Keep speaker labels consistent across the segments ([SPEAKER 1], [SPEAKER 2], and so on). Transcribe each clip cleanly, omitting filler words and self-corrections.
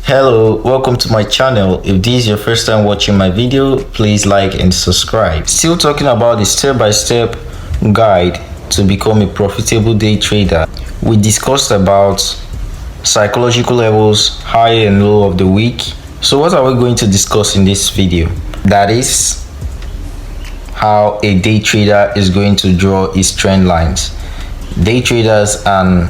[SPEAKER 1] Hello, welcome to my channel. If this is your first time watching my video, please like and subscribe. Still talking about the step-by-step guide to become a profitable day trader. We discussed about psychological levels, high and low of the week. So what are we going to discuss in this video? That is how a day trader is going to draw his trend lines. Day traders and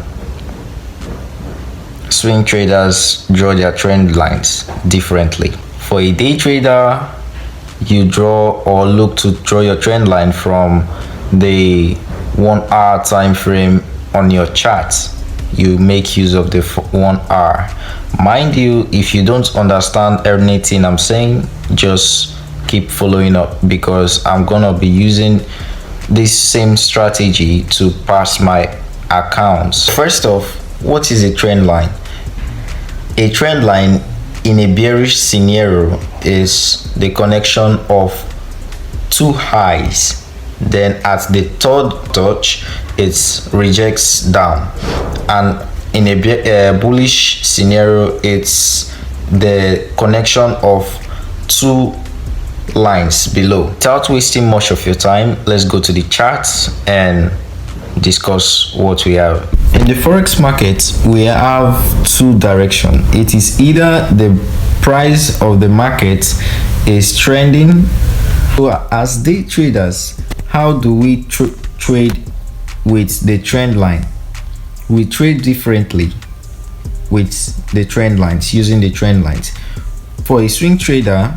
[SPEAKER 1] swing traders draw their trend lines differently. For a day trader, you draw or look to draw your trend line from the 1 hour time frame on your chart. You make use of the 1 hour. Mind you, if you don't understand anything I'm saying, just keep following up, because I'm gonna be using this same strategy to pass my accounts. First off, what is a trend line? A trend line in a bearish scenario is the connection of two highs. Then at the third touch, it rejects down. And in a bullish scenario, it's the connection of two lines below. Without wasting much of your time, let's go to the charts and discuss what we have. In the forex market, we have two directions. It is either the price of the market is trending. So as day traders, how do we trade with the trend line? We trade differently with the trend lines, using the trend lines. For a swing trader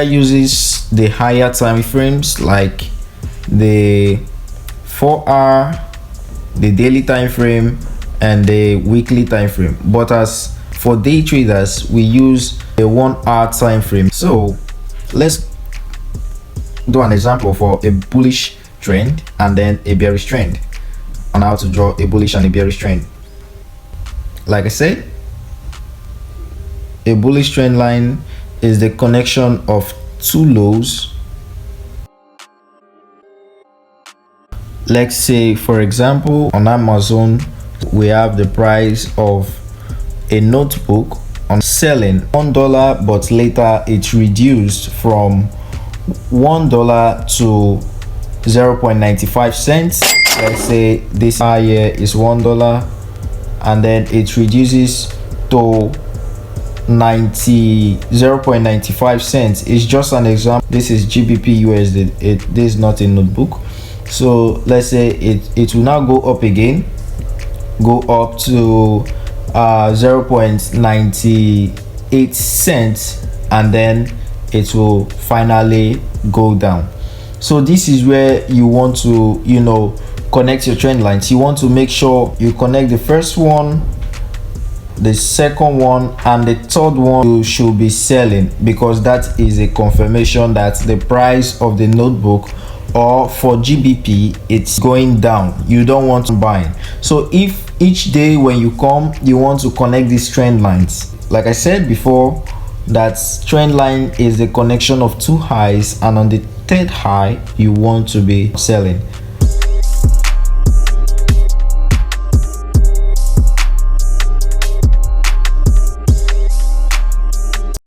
[SPEAKER 1] uses the higher time frames, like the 4 hour, the daily time frame, and the weekly time frame. But as for day traders, we use a 1 hour time frame. So let's do an example for a bullish trend and then a bearish trend, on how to draw a bullish and a bearish trend. Like I said, a bullish trend line is the connection of two lows. Let's say, for example, on Amazon, we have the price of a notebook on selling $1, but later it's reduced from $1 to 0.95 cents. Let's say this here is $1, and then it reduces to 0.95 cents. It's just an example. This is GBP USD. This is not a notebook. So let's say it will now go up again, go up to 0.98 cents, and then it will finally go down. So this is where you want to connect your trend lines. You want to make sure you connect the first one, the second one, and the third one. You should be selling, because that is a confirmation that the price of the notebook, or for GBP, it's going down. You don't want to buy. So if each day when you come, you want to connect these trend lines, like I said before, that trend line is the connection of two highs, and on the third high you want to be selling.